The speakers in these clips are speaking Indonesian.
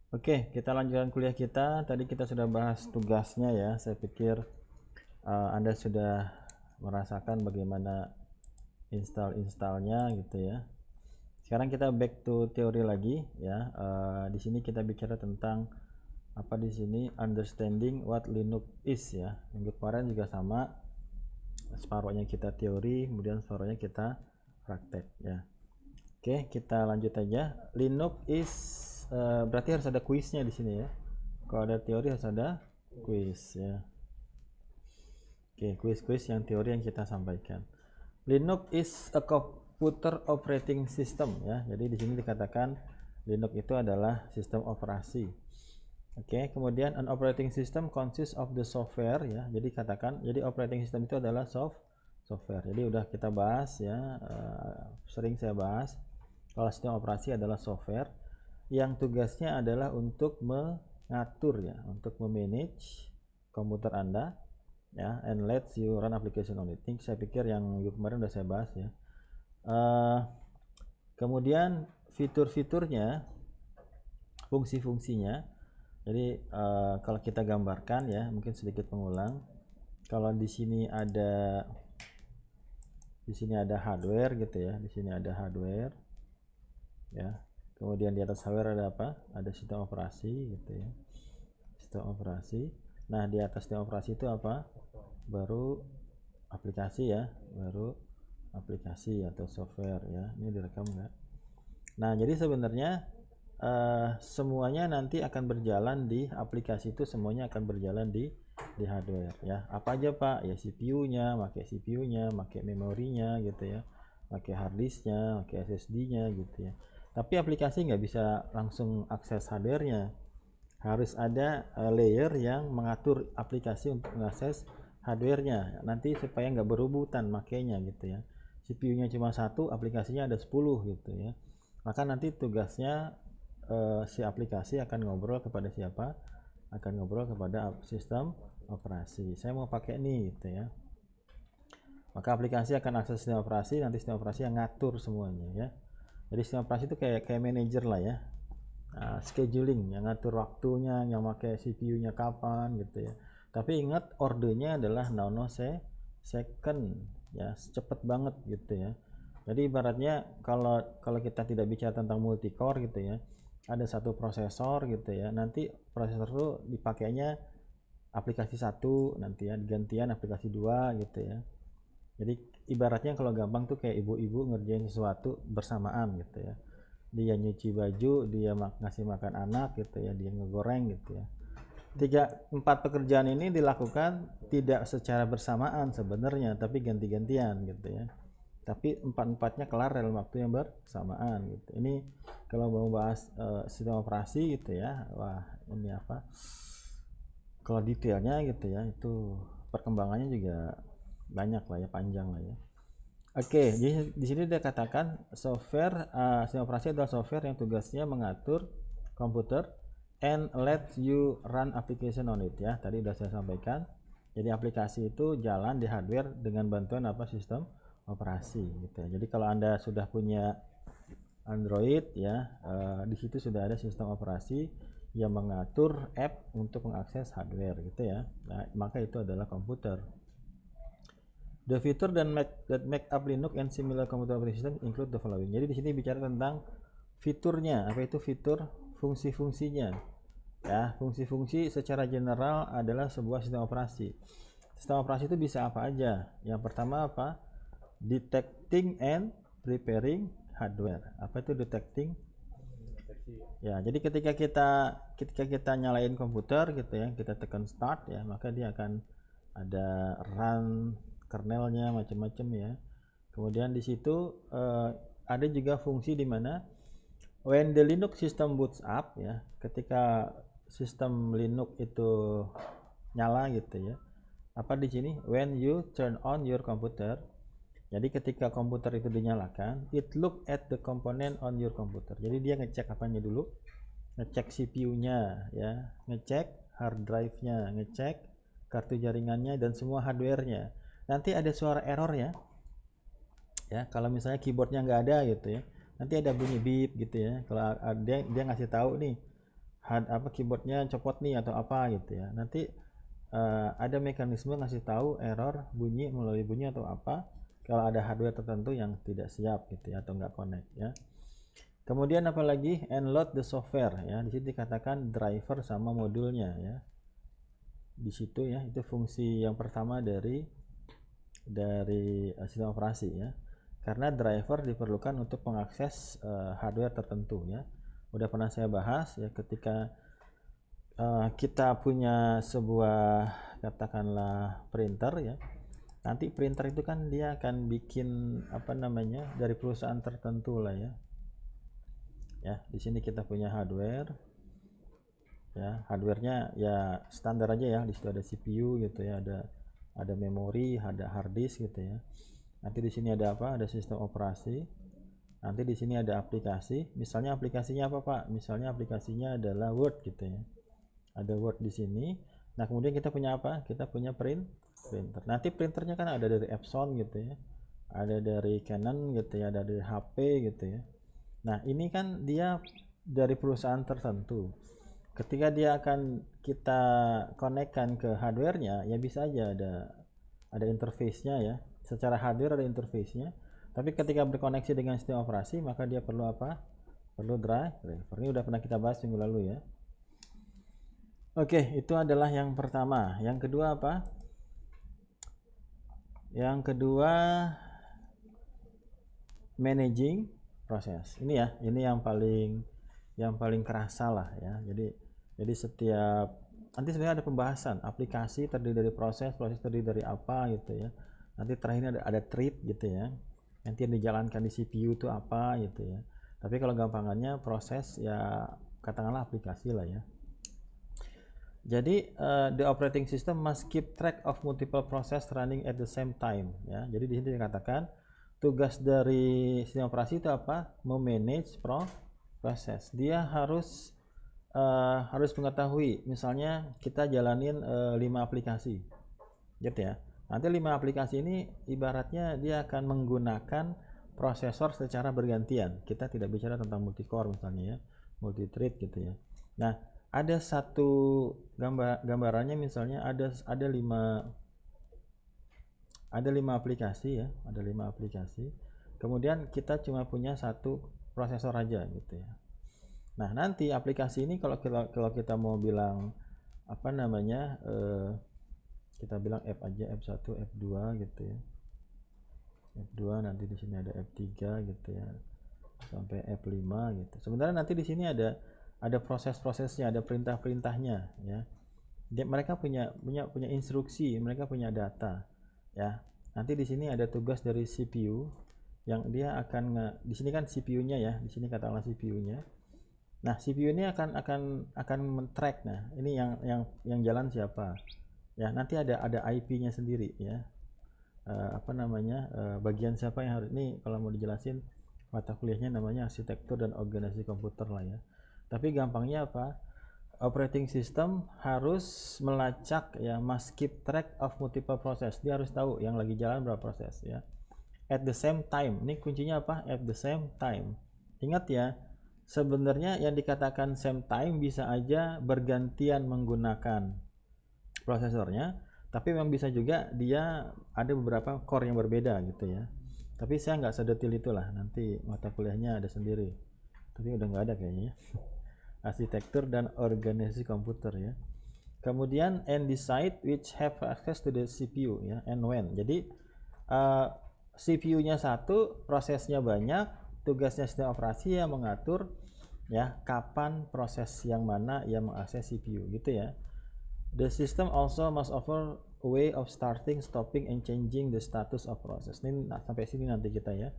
Oke, kita lanjutkan kuliah kita. Tadi kita sudah bahas tugasnya ya. Saya pikir Anda sudah merasakan bagaimana installnya gitu ya. Sekarang kita back to teori lagi ya. Di sini kita bicara tentang apa di sini understanding what Linux is ya. Minggu kemarin juga sama. Separuhnya kita teori, kemudian separuhnya kita praktek ya. Oke, kita lanjut aja. Linux is berarti harus ada kuisnya di sini ya. Kalau ada teori harus ada kuis ya. Oke, kuis-kuis yang teori yang kita sampaikan. Linux is a computer operating system ya. Jadi di sini dikatakan Linux itu adalah sistem operasi. Oke, kemudian an operating system consists of the software ya. Jadi katakan, jadi operating system itu adalah software. Jadi udah kita bahas ya, sering saya bahas. Kalau sistem operasi adalah software yang tugasnya adalah untuk mengatur ya, untuk memanage komputer Anda ya, and lets you run application on it. Ini saya pikir yang kemarin udah saya bahas ya. Kemudian fitur-fiturnya, fungsi-fungsinya. Jadi kalau kita gambarkan ya, mungkin sedikit pengulang. Kalau di sini ada hardware gitu ya, di sini ada hardware ya. Kemudian di atas hardware ada apa? Ada sistem operasi gitu ya. Sistem operasi. Nah, di atas sistem operasi itu apa? Baru aplikasi ya, baru aplikasi atau software ya. Ini direkam nggak? Nah, jadi sebenarnya semuanya nanti akan berjalan di aplikasi itu, semuanya akan berjalan di hardware ya. Apa aja Pak? Ya CPU-nya, pakai CPU-nya, pakai memorinya gitu ya, pakai hard disk-nya, pakai SSD-nya gitu ya. Tapi aplikasi nggak bisa langsung akses hardware-nya. Harus ada layer yang mengatur aplikasi untuk mengakses hardware-nya. Nanti supaya nggak berebutan makainya gitu ya. CPU-nya cuma satu, aplikasinya ada 10 gitu ya. Maka nanti tugasnya si aplikasi akan ngobrol kepada siapa? Akan ngobrol kepada sistem operasi. Saya mau pakai ini gitu ya. Maka aplikasi akan akses sistem operasi, nanti sistem operasi yang ngatur semuanya ya. Jadi sistem operasi itu kayak manajer lah ya. Scheduling yang ngatur waktunya, yang pakai CPU-nya kapan gitu ya. Tapi ingat ordernya adalah second ya, cepet banget gitu ya. Jadi ibaratnya kalau kita tidak bicara tentang multi core gitu ya, ada satu prosesor gitu ya, nanti prosesor itu dipakainya aplikasi satu, nanti ya digantian aplikasi dua gitu ya. Jadi ibaratnya kalau gampang tuh kayak ibu-ibu ngerjain sesuatu bersamaan gitu ya. Dia nyuci baju, dia ngasih makan anak gitu ya, dia ngegoreng gitu ya. 4 pekerjaan ini dilakukan tidak secara bersamaan sebenarnya, tapi ganti-gantian gitu ya. Tapi empat-empatnya kelar dalam waktu yang bersamaan gitu. Ini kalau mau bahas sistem operasi gitu ya, wah ini apa? Kalau detailnya gitu ya, itu perkembangannya juga banyak lah ya, panjang lah ya. Oke, jadi di sini dia katakan software, sistem operasi adalah software yang tugasnya mengatur komputer and let you run application on it ya. Tadi sudah saya sampaikan. Jadi aplikasi itu jalan di hardware dengan bantuan apa? Sistem operasi gitu ya. Jadi kalau Anda sudah punya Android ya, di situ sudah ada sistem operasi yang mengatur app untuk mengakses hardware gitu ya. Nah, maka itu adalah komputer. The feature that make up Linux and similar computer operating system include the following. Jadi di sini bicara tentang fiturnya. Apa itu fitur? Fungsi-fungsinya. Ya, fungsi-fungsi secara general adalah sebuah sistem operasi. Sistem operasi itu bisa apa aja? Yang pertama apa? Detecting and preparing hardware. Apa itu detecting? Ya, jadi ketika kita nyalain komputer gitu ya, kita tekan start ya, maka dia akan ada run kernelnya macam-macam ya. Kemudian di situ ada juga fungsi di mana when the Linux system boots up ya, ketika sistem Linux itu nyala gitu ya. Apa di sini? When you turn on your computer. Jadi ketika komputer itu dinyalakan, it look at the component on your computer. Jadi dia ngecek apanya dulu? Ngecek CPU-nya ya, ngecek hard drive-nya, ngecek kartu jaringannya dan semua hardware-nya. Nanti ada suara error ya. Ya, kalau misalnya keyboardnya nggak ada gitu ya. Nanti ada bunyi beep gitu ya. Kalau dia ngasih tahu nih keyboardnya copot nih atau apa gitu ya. Nanti ada mekanisme ngasih tahu error bunyi melalui bunyi atau apa kalau ada hardware tertentu yang tidak siap gitu ya atau nggak connect ya. Kemudian apalagi unload the software ya. Di sini dikatakan driver sama modulnya ya. Di situ ya, itu fungsi yang pertama dari sistem operasi ya. Karena driver diperlukan untuk mengakses hardware tertentu ya. Udah pernah saya bahas ya, ketika kita punya sebuah katakanlah printer ya. Nanti printer itu kan dia akan bikin apa namanya dari perusahaan tertentu lah ya. Ya, di sini kita punya hardware. Ya, hardwarenya ya standar aja ya. Di situ ada CPU gitu ya, ada memori, ada hard disk gitu ya. Nanti di sini ada apa? Ada sistem operasi. Nanti di sini ada aplikasi. Misalnya aplikasinya apa, Pak? Misalnya aplikasinya adalah Word gitu ya. Ada Word di sini. Nah, kemudian kita punya apa? Kita punya printer. Nanti printernya kan ada dari Epson gitu ya. Ada dari Canon gitu ya, ada dari HP gitu ya. Nah, ini kan dia dari perusahaan tertentu. Ketika dia akan kita konekkan ke hardware-nya, ya bisa aja ada interface-nya ya. Secara hardware ada interface-nya. Tapi ketika berkoneksi dengan sistem operasi, maka dia perlu apa? Perlu driver. Ini udah pernah kita bahas minggu lalu ya. Oke, itu adalah yang pertama. Yang kedua apa? Yang kedua managing proses. Ini ya, ini yang paling kerasa lah ya. Jadi setiap nanti sebenarnya ada pembahasan aplikasi terdiri dari proses terdiri dari apa gitu ya. Nanti terakhir ada thread gitu ya. Nanti yang dijalankan di CPU itu apa gitu ya. Tapi kalau gampangannya proses ya katakanlah aplikasi lah ya. Jadi the operating system must keep track of multiple process running at the same time ya. Jadi di sini dikatakan tugas dari sistem operasi itu apa? Memanage proses. Dia harus mengetahui, misalnya kita jalanin 5 aplikasi gitu ya. Nanti 5 aplikasi ini ibaratnya dia akan menggunakan prosesor secara bergantian. Kita tidak bicara tentang multi-core misalnya ya, multi-thread gitu ya. Nah, ada satu gambarannya misalnya ada 5 aplikasi ya, ada 5 aplikasi. Kemudian kita cuma punya satu prosesor aja gitu ya. Nah, nanti aplikasi ini kalau kita mau bilang apa namanya kita bilang F aja, F1, F2 gitu ya. F2 nanti di sini ada F3 gitu ya. Sampai F5 gitu. Sebenarnya nanti di sini ada proses-prosesnya, ada perintah-perintahnya ya. Mereka punya instruksi, mereka punya data ya. Nanti di sini ada tugas dari CPU yang dia akan di sini kan CPU-nya ya, di sini katakanlah CPU-nya. Nah, CPU ini akan men-track. Nah, ini yang jalan siapa? Ya, nanti ada IP-nya sendiri ya. Bagian siapa yang harus ini kalau mau dijelasin mata kuliahnya namanya arsitektur dan organisasi komputer lah ya. Tapi gampangnya apa? Operating system harus melacak ya, must keep track of multiple process. Dia harus tahu yang lagi jalan berapa proses ya. At the same time. Ini kuncinya apa? At the same time. Ingat ya, sebenarnya yang dikatakan same time bisa aja bergantian menggunakan prosesornya, tapi memang bisa juga dia ada beberapa core yang berbeda gitu ya. Tapi saya nggak sedetil itulah, nanti mata kuliahnya ada sendiri. Tapi udah nggak ada kayaknya ya. Arsitektur dan organisasi komputer ya. Kemudian and decide which have access to the CPU ya, and when. Jadi CPU-nya satu, prosesnya banyak, tugasnya sistem operasi yang mengatur ya kapan proses yang mana yang mengakses CPU gitu ya. The system also must offer a way of starting, stopping, and changing the status of process. Ini sampai sini nanti kita ya.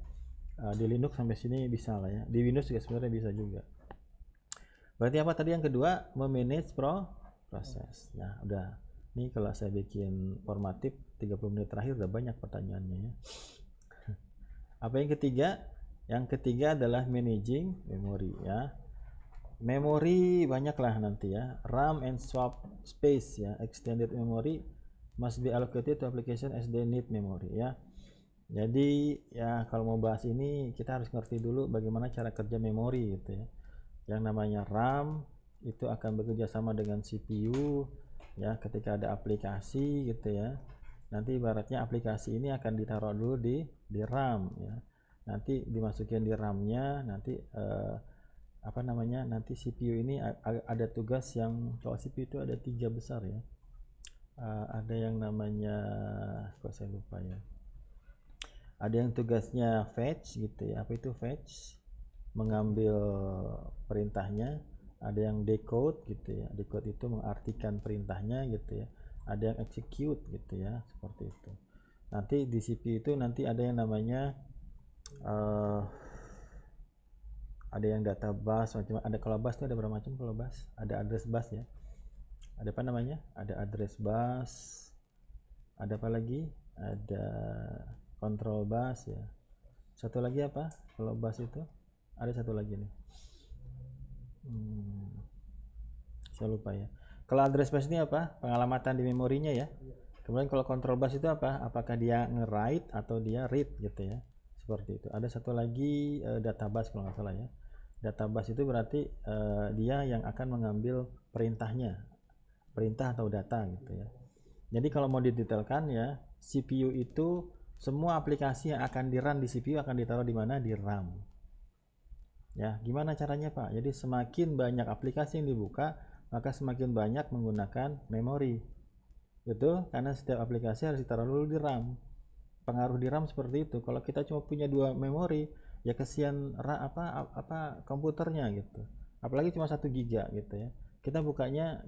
Di Linux sampai sini bisa lah ya. Di Windows juga sebenarnya bisa juga. Berarti apa tadi yang kedua? Memanage proses. Nah, udah. Ini kalau saya bikin formatif 30 menit terakhir udah banyak pertanyaannya ya. Apa yang ketiga? Yang ketiga adalah managing memory ya. Memori banyaklah nanti ya. RAM and swap space ya. Extended memory must be allocated to application as they need memory ya. Jadi ya kalau mau bahas ini kita harus ngerti dulu bagaimana cara kerja memori gitu ya. Yang namanya RAM itu akan bekerja sama dengan CPU ya. Ketika ada aplikasi gitu ya, nanti ibaratnya aplikasi ini akan ditaruh dulu di RAM ya, nanti dimasukin di RAM-nya, nanti apa namanya, nanti CPU ini ada tugas yang, kalau CPU itu ada 3 besar ya, ada yang namanya, kok saya lupa ya, ada yang tugasnya fetch gitu ya. Apa itu fetch? Mengambil perintahnya. Ada yang decode gitu ya, decode itu mengartikan perintahnya gitu ya. Ada yang execute gitu ya, seperti itu. Nanti di CPU itu nanti ada yang namanya ada yang data bus macam, ada, kalau bus itu ada berapa macam? Kalau bus ada address bus ya, ada apa namanya, ada address bus, ada apa lagi, ada control bus ya, satu lagi apa kalau bus itu, ada satu lagi nih, saya lupa ya. Kalau address bus ini apa, pengalamatan di memorinya ya. Kemudian kalau control bus itu apa, apakah dia nge-write atau dia read gitu ya, seperti itu. Ada satu lagi data bus kalau nggak salah ya. Data bus itu berarti dia yang akan mengambil perintahnya, perintah atau data gitu ya. Jadi kalau mau didetailkan ya, CPU itu semua aplikasi yang akan di-run di CPU akan ditaruh di mana? Di RAM. Ya, gimana caranya Pak? Jadi semakin banyak aplikasi yang dibuka, maka semakin banyak menggunakan memori. Betul? Karena setiap aplikasi harus ditaruh dulu di RAM. Pengaruh di RAM seperti itu. Kalau kita cuma punya 2 memori, ya kesian apa komputernya gitu. Apalagi cuma 1 giga gitu ya. Kita bukanya,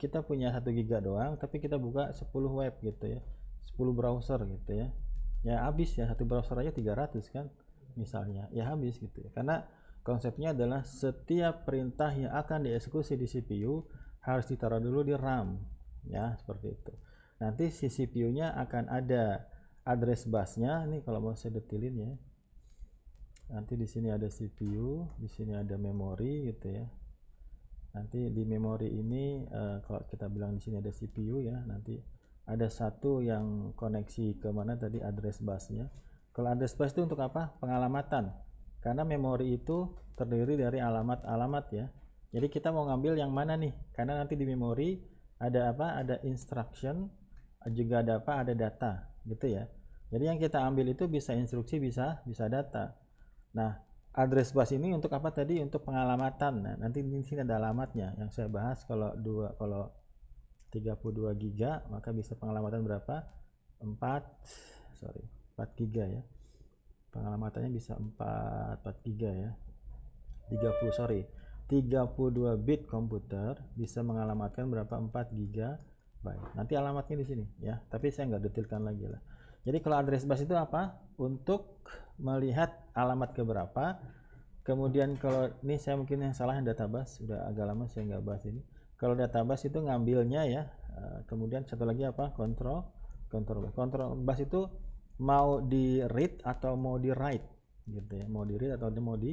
kita punya 1 giga doang, tapi kita buka 10 web gitu ya, 10 browser gitu ya. Ya habis ya, satu browser aja 300 kan misalnya, ya habis gitu ya. Karena konsepnya adalah setiap perintah yang akan dieksekusi di CPU harus ditaruh dulu di RAM ya, seperti itu. Nanti si CPU-nya akan ada address busnya. Ini kalau mau saya detailin ya, nanti di sini ada CPU, di sini ada memori gitu ya. Nanti di memori ini kalau kita bilang di sini ada CPU ya, nanti ada satu yang koneksi ke mana tadi, address busnya. Kalau address bus itu untuk apa? Pengalamatan. Karena memori itu terdiri dari alamat-alamat ya. Jadi kita mau ngambil yang mana nih? Karena nanti di memori ada apa? Ada instruction, juga ada apa? Ada data gitu ya. Jadi yang kita ambil itu bisa instruksi, bisa data. Nah, address bus ini untuk apa tadi? Untuk pengalamatan. Nah, nanti di sini ada alamatnya yang saya bahas. Kalau 32 giga maka bisa pengalamatan berapa? 4 giga ya. Pengalamannya bisa 4 giga ya. 32 bit komputer bisa mengalamatkan berapa? 4 giga byte. Nanti alamatnya di sini ya, tapi saya nggak detailkan lagi lah. Jadi kalau address bus itu apa? Untuk melihat alamat ke berapa. Kemudian kalau ini saya mungkin yang salah, yang database udah agak lama saya nggak bahas ini. Kalau database itu ngambilnya ya, kemudian satu lagi apa? Control bus itu mau di read atau mau di write gitu ya, mau di read atau mau di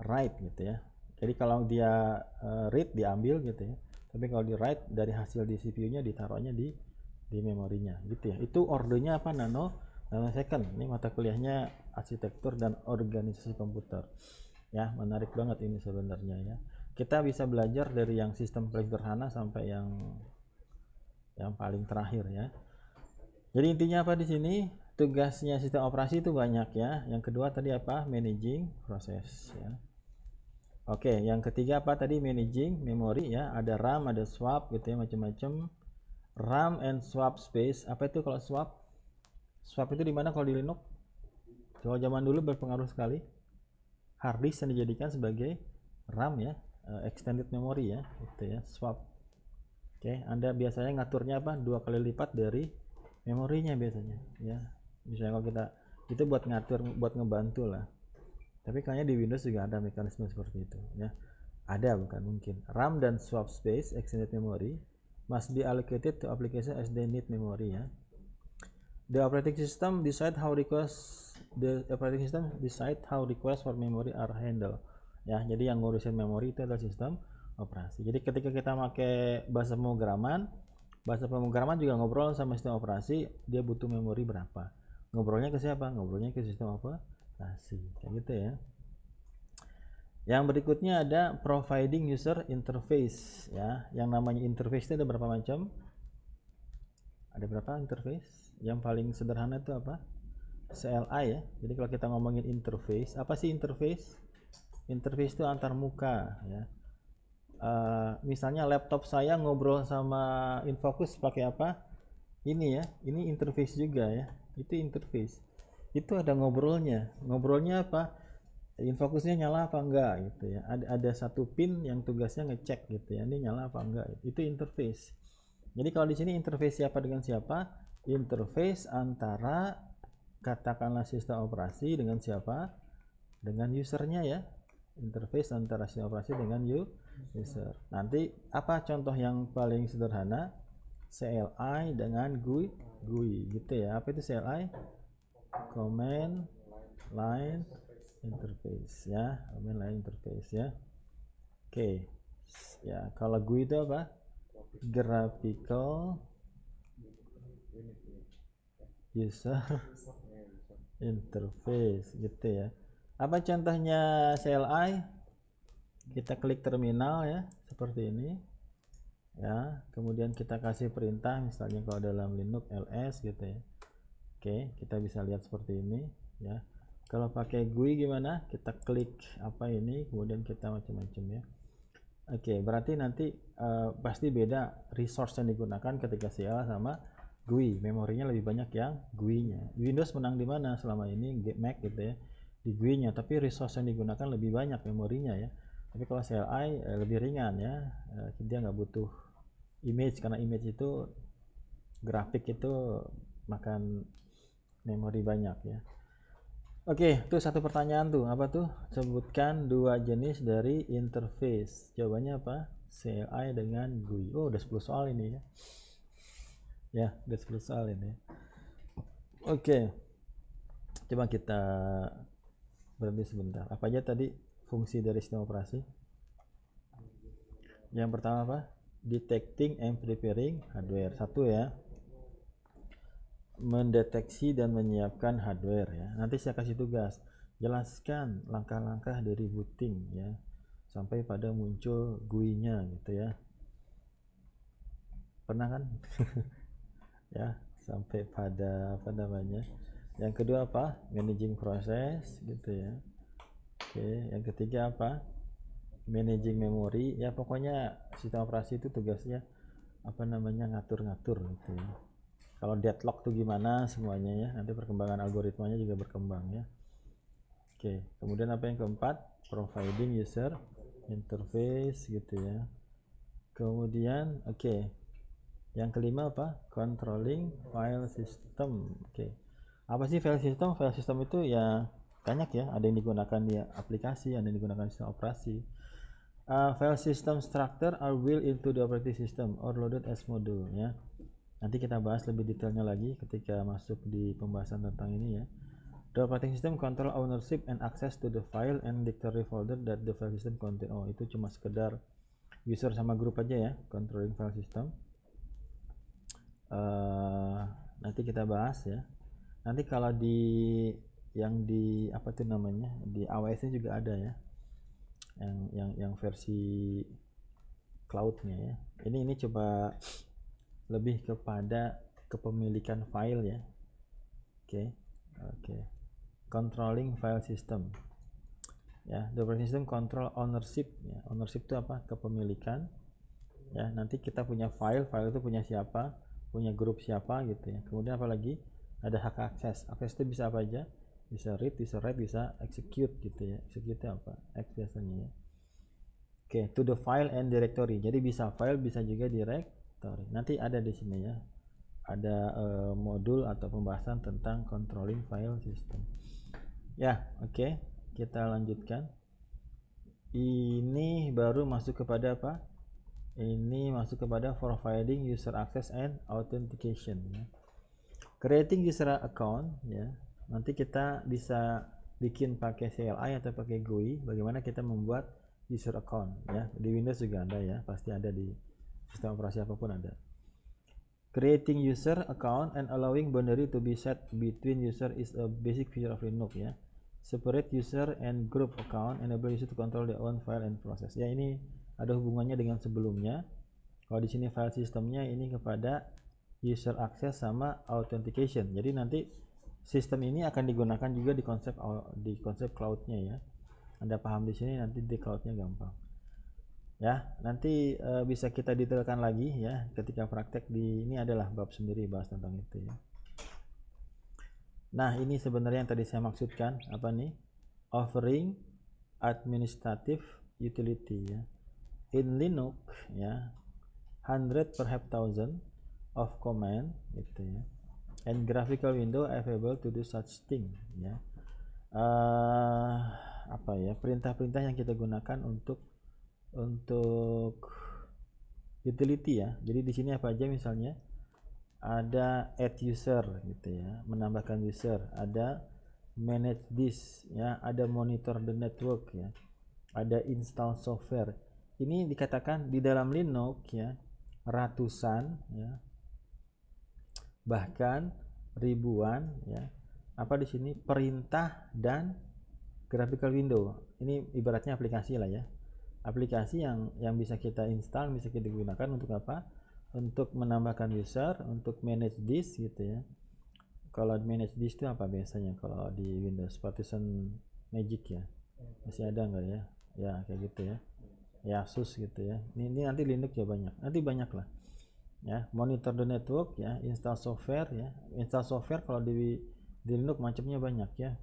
write gitu ya. Jadi kalau dia read diambil gitu ya, tapi kalau di write dari hasil di CPU-nya ditaruhnya di memorinya gitu ya. Itu ordernya apa? Nanosecond. Ini mata kuliahnya arsitektur dan organisasi komputer ya, menarik banget ini sebenarnya ya. Kita bisa belajar dari yang sistem paling sederhana sampai yang paling terakhir ya. Jadi intinya apa di sini? Tugasnya sistem operasi itu banyak ya. Yang kedua tadi apa? Managing proses ya. Oke, yang ketiga apa tadi? Managing memory ya. Ada RAM, ada swap gitu ya, macam-macam. RAM and swap space. Apa itu kalau swap? Swap itu dimana kalau di Linux? Kalau zaman dulu berpengaruh sekali. Hard disk yang dijadikan sebagai RAM ya, extended memory ya, gitu ya, swap. Oke, Anda biasanya ngaturnya apa? 2 kali lipat dari memorinya biasanya ya. Misalnya kalau kita itu buat ngatur, buat ngebantu lah. Tapi kayaknya di Windows juga ada mekanisme seperti itu ya. Ada, bukan mungkin. RAM dan swap space extended memory must be allocated to application as they need memory ya. The operating system decide how request for memory are handled ya. Jadi yang ngurusin memori itu adalah sistem operasi. Jadi ketika kita pakai bahasa pemrograman juga ngobrol sama sistem operasi, dia butuh memori berapa. Ngobrolnya ke siapa? Ngobrolnya ke sistem operasi. Kayak gitu ya. Yang berikutnya ada providing user interface ya. Yang namanya interface itu ada berapa macam? Ada berapa interface? Yang paling sederhana itu apa? CLI ya. Jadi kalau kita ngomongin interface, apa sih interface? Interface itu antar muka ya. Misalnya laptop saya ngobrol sama Infocus pakai apa? Ini ya, ini interface juga ya. Itu interface. Itu ada ngobrolnya. Ngobrolnya apa? Infokusnya nyala apa enggak gitu ya. Ada satu pin yang tugasnya ngecek gitu ya. Ini nyala apa enggak. Itu interface. Jadi kalau di sini interface siapa dengan siapa? Interface antara katakanlah sistem operasi dengan siapa? Dengan usernya ya. Interface antara sistem operasi dengan user. Nanti apa contoh yang paling sederhana? CLI dengan GUI gitu ya. Apa itu CLI? Command line interface ya, command line interface ya. Oke. Ya, kalau GUI itu apa? Graphical user interface gitu ya. Apa contohnya CLI? Kita klik terminal ya, seperti ini ya. Kemudian kita kasih perintah, misalnya kalau dalam Linux ls gitu ya. Oke, kita bisa lihat seperti ini ya. Kalau pakai GUI gimana? Kita klik apa ini, kemudian kita macam-macam ya. Oke, berarti nanti pasti beda resource yang digunakan ketika CLI sama GUI. Memorinya lebih banyak yang GUI-nya. Windows menang di mana selama ini? Mac gitu ya, di GUI-nya. Tapi resource yang digunakan lebih banyak memorinya ya. Tapi kalau CLI lebih ringan ya, dia nggak butuh image, karena image itu grafik itu makan memori banyak ya. Oke, itu satu pertanyaan tuh. Apa tuh? Sebutkan dua jenis dari interface. Jawabannya apa? CLI dengan GUI. Oh, udah 10 soal ini ya. Ya, udah 10 soal ini. Oke. Coba kita berhenti sebentar. Apa aja tadi fungsi dari sistem operasi? Yang pertama apa? Detecting and preparing hardware. Satu ya. Mendeteksi dan menyiapkan hardware ya. Nanti saya kasih tugas, jelaskan langkah-langkah dari booting ya sampai pada muncul GUI-nya gitu ya. Pernah kan? Ya, sampai pada apa namanya? Yang kedua apa? Managing proses gitu ya. Oke, yang ketiga apa? Managing memory. Ya pokoknya sistem operasi itu tugasnya apa namanya? Ngatur-ngatur gitu ya. Kalau deadlock tuh gimana semuanya ya, nanti perkembangan algoritmanya juga berkembang ya. Oke, kemudian apa yang keempat? Providing user interface gitu ya. Kemudian oke. Yang kelima apa? Controlling file system. Oke. Apa sih file system? File system itu ya banyak ya, ada yang digunakan di aplikasi, ada yang digunakan sistem operasi. File system structure are built into the operating system or loaded as module ya. Nanti kita bahas lebih detailnya lagi ketika masuk di pembahasan tentang ini ya. The operating system control ownership and access to the file and directory folder that the file system contain. Oh, itu cuma sekedar user sama grup aja ya, controlling file system. Nanti kita bahas ya. Nanti kalau di yang di apa tuh namanya, di AWS-nya juga ada ya, yang versi cloud-nya ya. Ini coba lebih kepada kepemilikan file ya. Oke. Controlling file system. Ya, the operating system control ownership ya. Ownership itu apa? Kepemilikan. Ya, nanti kita punya file itu punya siapa? Punya grup siapa gitu ya. Kemudian apa lagi? Ada hak akses. Akses itu bisa apa aja? Bisa read, bisa write, bisa execute gitu ya. Execute itu apa? X biasanya ya. Oke, to the file and directory. Jadi bisa file, bisa juga directory. Nanti ada di sini ya. Ada modul atau pembahasan tentang controlling file system. Ya, oke. Kita lanjutkan. Ini baru masuk kepada apa? Ini masuk kepada providing user access and authentication ya. Creating user account ya. Nanti kita bisa bikin pakai CLI atau pakai GUI. Bagaimana kita membuat user account ya. Di Windows juga ada ya, pasti ada, di sistem operasi apapun ada. Creating user account and allowing boundary to be set between user is a basic feature of Linux ya. separate user and group account, enable user to control their own file and process. Ya, ini ada hubungannya dengan sebelumnya. Kalau di sini file sistemnya ini kepada user access sama authentication. Jadi nanti sistem ini akan digunakan juga di konsep cloud-nya ya. Anda paham di sini, nanti di cloud-nya gampang. Ya, nanti bisa kita detailkan lagi ya ketika praktek ini adalah bab sendiri bahas tentang itu ya. Nah, ini sebenarnya yang tadi saya maksudkan, apa nih? Offering administrative utility ya. In Linux ya, 100 perhaps 1000 of command gitu ya. And graphical window available to do such thing ya. Apa ya? Perintah-perintah yang kita gunakan untuk utility ya. Jadi di sini apa aja misalnya? Ada add user gitu ya, menambahkan user, ada manage this ya, ada monitor the network ya, ada install software. Ini dikatakan di dalam Linux ya, ratusan ya, bahkan ribuan ya, apa di sini perintah dan graphical window. Ini ibaratnya aplikasi lah ya, aplikasi yang bisa kita install, bisa kita gunakan untuk apa? Untuk menambahkan user, untuk manage disk gitu ya. Kalau manage disk itu apa biasanya kalau di Windows? Partition Magic ya, masih ada nggak ya? Ya kayak gitu ya, ya sus gitu ya. Ini nanti Linux ya banyak, nanti banyak lah ya. Monitor the network ya, install software ya. Install software kalau di Linux macamnya banyak ya,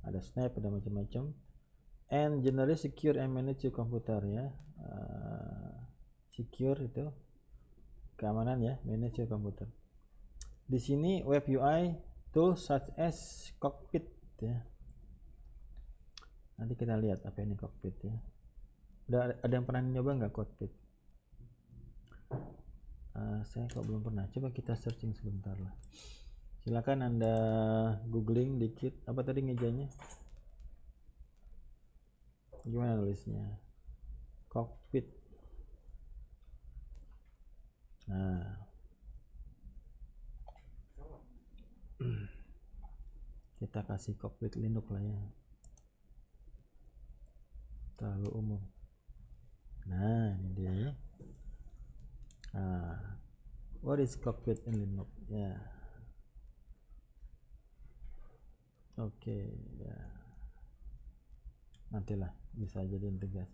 ada snap, ada macam-macam. And generally secure and manage your computer ya. Secure itu keamanan ya, manage your computer. Di sini web UI tools such as Cockpit ya. Nanti kita lihat apa ini Cockpit ya. Udah ada yang pernah nyoba nggak Cockpit? Saya kok belum pernah. Coba kita searching sebentar lah. Silakan Anda googling dikit. Apa tadi ngejanya? Gimana nulisnya? Cockpit. Nah, kita kasih Cockpit Linux lah ya, terlalu umum. Nah, ini dia ya. What is Cockpit in Linux ya? Oke ya, nantilah bisa jadi integrasi.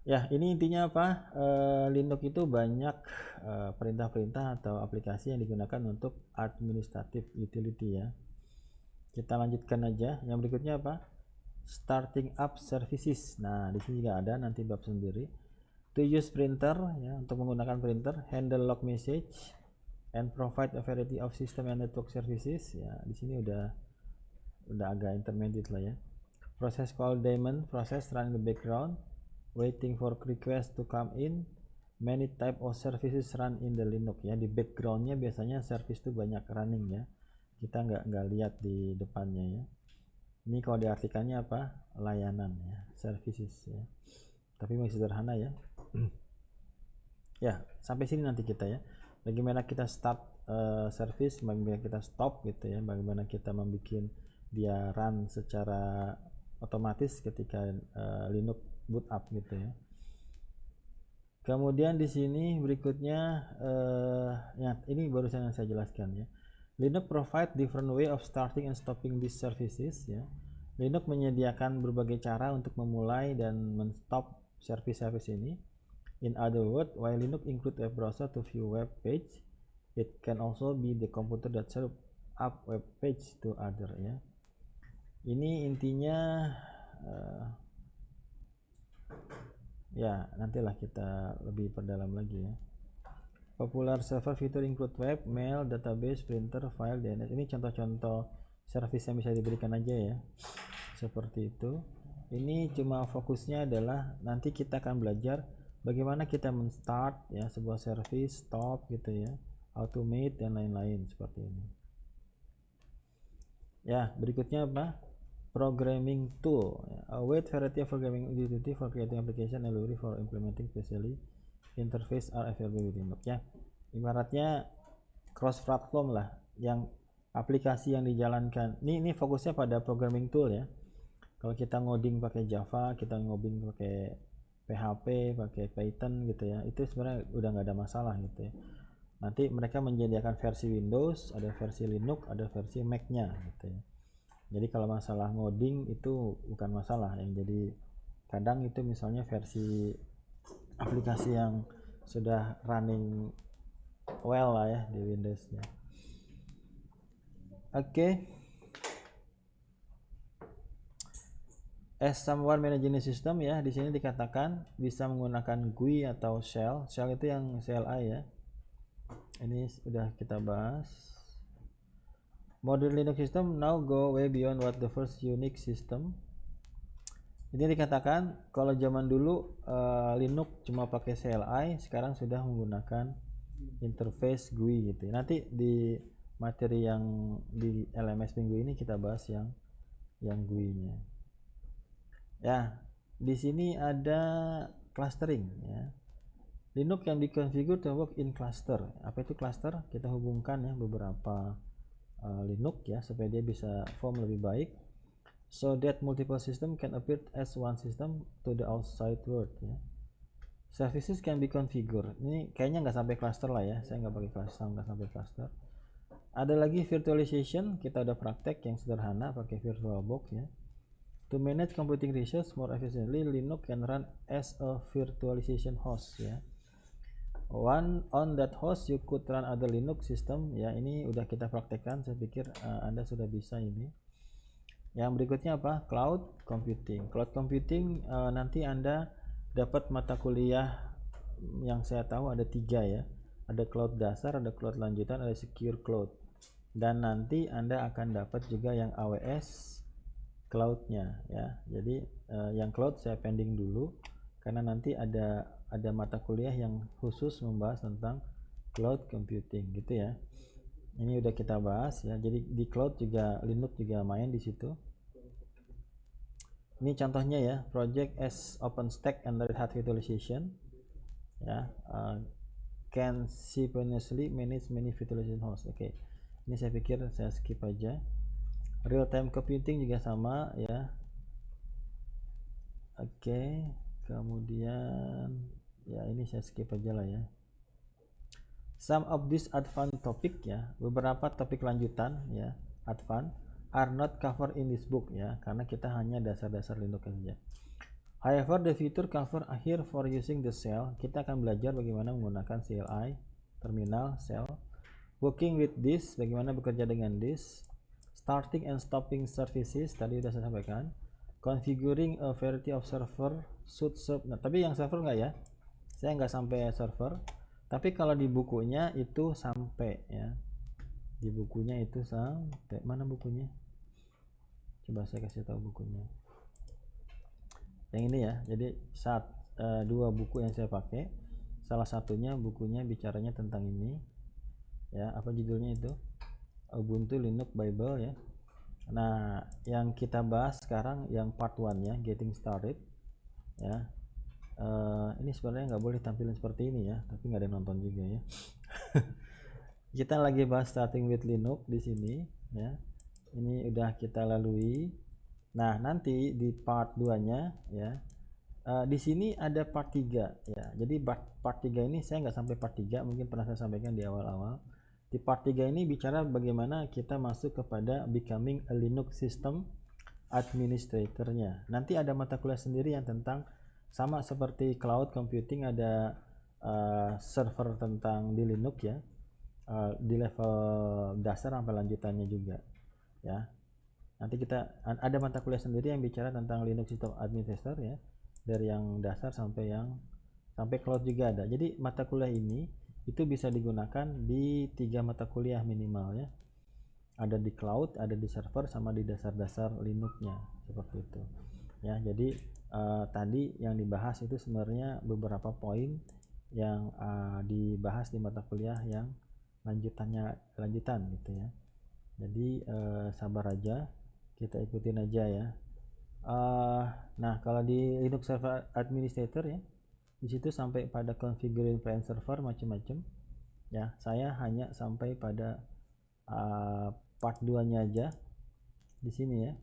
Ya, ini intinya apa? Linux itu banyak perintah-perintah atau aplikasi yang digunakan untuk administrative utility ya. Kita lanjutkan aja. Yang berikutnya apa? Starting up services. Nah, di sini juga ada nanti bab sendiri. To use printer ya, untuk menggunakan printer, handle log message and provide a variety of system and network services. Ya, di sini udah agak intermediate lah ya. Process call daemon, process run in the background, waiting for request to come in. Many type of services run in the Linux ya. Di backgroundnya biasanya service itu banyak running ya. Kita nggak lihat di depannya ya. Ini kalau diartikannya apa? Layanan ya, services ya. Tapi masih sederhana ya. Ya, sampai sini nanti kita ya. Bagaimana kita start service, bagaimana kita stop gitu ya. Bagaimana kita membuat dia run secara otomatis ketika Linux boot up gitu ya. Kemudian di sini berikutnya ya, ini barusan yang saya jelaskan ya. Linux provide different way of starting and stopping these services ya. Linux menyediakan berbagai cara untuk memulai dan men-stop service-service ini. In other words, while Linux include web browser to view web page, it can also be the computer that serve up web page to other ya. Ini intinya ya, nantilah kita lebih perdalam lagi ya. Popular server fitur include web, mail, database, printer, file, DNS. Ini contoh-contoh service yang bisa diberikan aja ya. Seperti itu. Ini cuma fokusnya adalah nanti kita akan belajar bagaimana kita men-start ya sebuah service, stop gitu ya, automate dan lain-lain seperti ini. Ya, berikutnya apa? Programming tool. A wide variety of programming utility for creating application and library for implementing specially interface are available within Linux ya. Ibaratnya cross platform lah, yang aplikasi yang dijalankan. Ini fokusnya pada programming tool ya. Kalau kita ngoding pakai Java, kita ngoding pakai PHP, pakai Python gitu ya, itu sebenarnya udah nggak ada masalah gitu ya. Nanti mereka menyediakan versi Windows, ada versi Linux, ada versi Mac-nya gitu ya. Jadi kalau masalah ngoding itu bukan masalah, yang jadi kadang itu misalnya versi aplikasi yang sudah running well lah ya di Windows-nya. Oke. As someone managing the system ya, di sini dikatakan bisa menggunakan GUI atau shell. Shell itu yang CLI ya. Ini sudah kita bahas. Modern Linux system now go way beyond what the first Unix system. Ini dikatakan kalau zaman dulu Linux cuma pakai CLI, sekarang sudah menggunakan interface GUI gitu. Nanti di materi yang di LMS minggu ini kita bahas yang GUI-nya. Ya, di sini ada clustering ya. Linux can be configured to work in cluster. Apa itu cluster? Kita hubungkan ya beberapa Linux ya supaya dia bisa form lebih baik. So that multiple system can appear as one system to the outside world ya. Services can be configured. Ini kayaknya nggak sampai cluster lah ya. Saya nggak pakai cluster, nggak sampai cluster. Ada lagi virtualization. Kita udah praktek yang sederhana pakai VirtualBox ya. To manage computing resource more efficiently, Linux can run as a virtualization host ya. On that host you could run other Linux system ya. Ini udah kita praktekkan, saya pikir Anda sudah bisa ini. Yang berikutnya apa? Cloud computing. Cloud computing nanti Anda dapat mata kuliah yang saya tahu ada 3 ya. Ada cloud dasar, ada cloud lanjutan, ada secure cloud. Dan nanti Anda akan dapat juga yang AWS cloud-nya ya. Jadi yang cloud saya pending dulu karena nanti ada mata kuliah yang khusus membahas tentang cloud computing gitu ya. Ini udah kita bahas ya. Jadi di cloud juga Linux juga main di situ. Ini contohnya ya, project as OpenStack and Red Hat virtualization ya, can simultaneously manage many virtualization hosts. Oke. Ini saya pikir saya skip aja. Real time computing juga sama ya. Oke. Kemudian ya ini saya skip aja lah ya. Some of these advanced topic ya, beberapa topik lanjutan ya, advanced are not covered in this book ya, karena kita hanya dasar-dasar Linux saja. However, the future cover here for using the shell. Kita akan belajar bagaimana menggunakan CLI, terminal, shell. Working with this, bagaimana bekerja dengan this. Starting and stopping services, tadi sudah saya sampaikan. Configuring a variety of server should serve. Nah, tapi yang server enggak ya? Saya nggak sampai server. Tapi kalau di bukunya itu sampai ya. Di bukunya itu sampai. Mana bukunya? Coba saya kasih tahu bukunya. Yang ini ya. Jadi dua buku yang saya pakai. Salah satunya bukunya bicaranya tentang ini. Ya, apa judulnya itu? Ubuntu Linux Bible ya. Nah, yang kita bahas sekarang yang part 1 ya, getting started. Ya. Ini sebenarnya nggak boleh tampilin seperti ini ya, tapi nggak ada yang nonton juga ya. Kita lagi bahas starting with Linux di sini ya. Ini udah kita lalui. Nah, nanti di part 2-nya ya. Di sini ada part 3 ya. Jadi part 3 ini saya nggak sampai part 3, mungkin pernah saya sampaikan di awal-awal. Di part 3 ini bicara bagaimana kita masuk kepada becoming a Linux system administrator-nya. Nanti ada mata kuliah sendiri yang tentang sama seperti cloud computing, ada server tentang di Linux ya, di level dasar sampai lanjutannya juga ya. Nanti kita ada mata kuliah sendiri yang bicara tentang Linux System Administrator ya, dari yang dasar sampai cloud juga ada. Jadi mata kuliah ini itu bisa digunakan di 3 mata kuliah minimal ya. Ada di cloud, ada di server, sama di dasar-dasar Linux-nya seperti itu ya. Jadi tadi yang dibahas itu sebenarnya beberapa poin yang dibahas di mata kuliah yang lanjutan gitu ya. Jadi sabar aja, kita ikutin aja ya. Nah, kalau di Linux Server Administrator ya, di situ sampai pada configuring client server macam-macam ya. Saya hanya sampai pada part 2 nya aja di sini ya,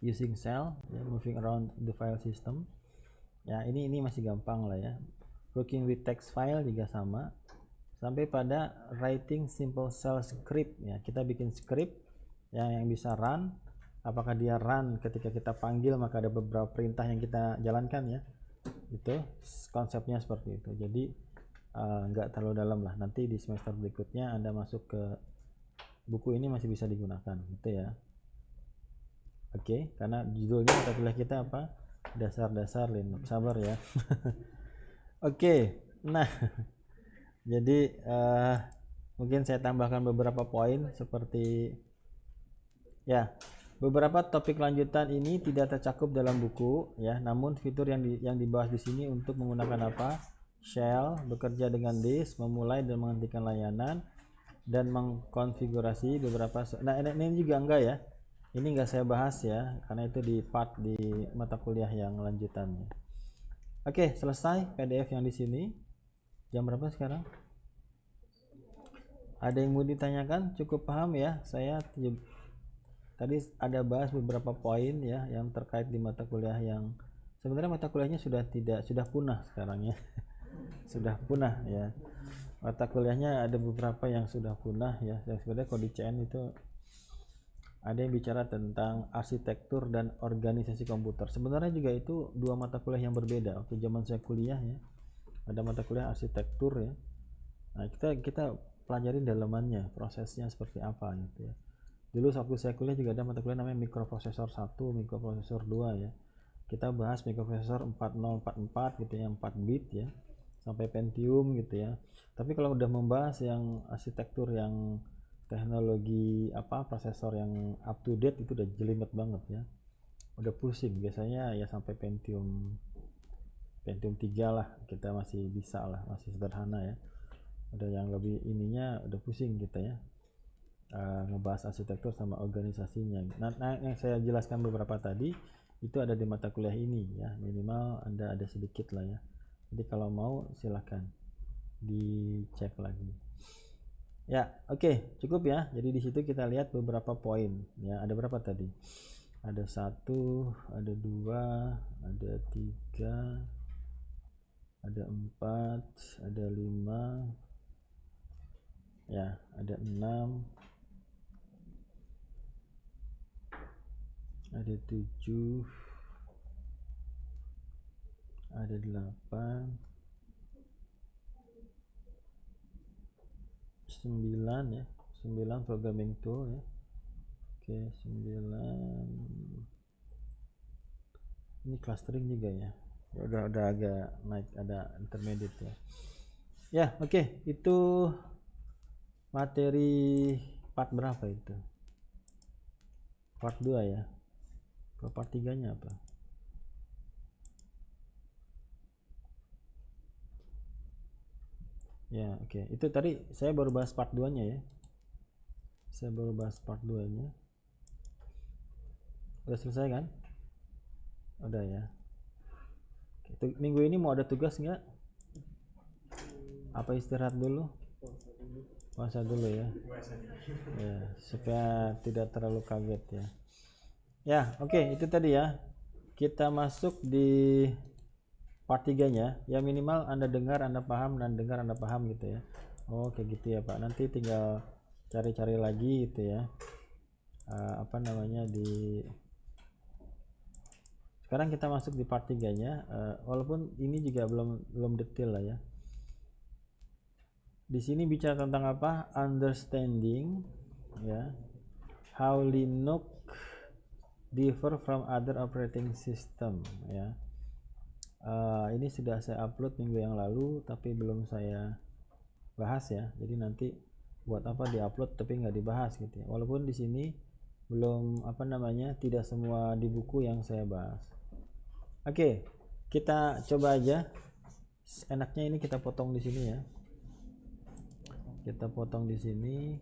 using cell ya, moving around the file system ya. Ini masih gampang lah ya. Working with text file juga sama, sampai pada writing simple shell script ya. Kita bikin script yang bisa run. Apakah dia run ketika kita panggil, maka ada beberapa perintah yang kita jalankan ya. Itu konsepnya seperti itu. Jadi nggak terlalu dalam lah, nanti di semester berikutnya Anda masuk ke buku ini masih bisa digunakan gitu ya. Oke, karena judulnya mata kuliah kita apa? Dasar-dasar Linux. Sabar ya. Oke, nah jadi mungkin saya tambahkan beberapa poin seperti ya, beberapa topik lanjutan ini tidak tercakup dalam buku ya, namun fitur yang dibahas di sini untuk menggunakan apa? Shell, bekerja dengan disk, memulai dan menghentikan layanan, dan mengkonfigurasi beberapa. Nah, ini juga enggak ya. Ini enggak saya bahas ya, karena itu di mata kuliah yang lanjutannya. Oke, selesai PDF yang di sini. Jam berapa sekarang? Ada yang mau ditanyakan? Cukup paham ya? Saya tadi ada bahas beberapa poin ya yang terkait di mata kuliah yang sebenarnya mata kuliahnya sudah punah sekarang ya. Sudah punah ya. Mata kuliahnya ada beberapa yang sudah punah ya. Yang sebenarnya kalau di CN itu ada yang bicara tentang arsitektur dan organisasi komputer. Sebenarnya juga itu dua mata kuliah yang berbeda. Waktu zaman saya kuliah ya, ada mata kuliah arsitektur ya. Nah, kita pelajari dalamannya, prosesnya seperti apa gitu ya. Dulu waktu saya kuliah juga ada mata kuliah namanya mikroprosesor 1, mikroprosesor 2 ya. Kita bahas mikroprosesor 4044 gitu ya, 4 bit ya, sampai Pentium gitu ya. Tapi kalau udah membahas yang arsitektur yang teknologi prosesor yang up to date, itu udah jelimet banget ya, udah pusing. Biasanya ya sampai Pentium 3 lah kita masih bisa lah, masih sederhana ya. Udah yang lebih ininya udah pusing kita ya, ngebahas arsitektur sama organisasinya. Nah, yang saya jelaskan beberapa tadi itu ada di mata kuliah ini ya, minimal Anda ada sedikit lah ya. Jadi kalau mau silahkan dicek lagi ya. Oke, cukup ya. Jadi di situ kita lihat beberapa poin ya. Ada berapa tadi? Ada 1, ada 2, ada 3, ada 4, ada 5 ya, ada 6, ada 7, ada 8, 9 ya, 9 programming tool ya. Oke, 9 ini clustering juga ya. Udah agak naik, ada intermediate ya. Ya, oke, itu materi part berapa itu? Part 2 ya. Kalau part 3 nya apa? Ya, oke. Itu tadi saya baru bahas part 2 nya ya. Saya baru bahas part 2 nya. Udah selesai kan? Udah ya. Oke. Minggu ini mau ada tugas nggak? Apa istirahat dulu? Puasa dulu ya. Ya, supaya tidak terlalu kaget ya. Ya, oke, itu tadi ya. Kita masuk di part 3 nya. Ya, minimal Anda dengar, Anda paham, dan dengar, Anda paham gitu ya. Oh, kayak gitu ya Pak. Nanti tinggal cari-cari lagi gitu ya. Sekarang kita masuk di part 3 nya. Walaupun ini juga belum detail lah ya. Di sini bicara tentang apa? Understanding ya, how Linux differ from other operating system ya. Ini sudah saya upload minggu yang lalu tapi belum saya bahas ya. Jadi nanti buat apa diupload tapi nggak dibahas gitu ya. Walaupun di sini belum tidak semua di buku yang saya bahas. Oke, kita coba aja. Enaknya ini kita potong di sini ya. Kita potong di sini.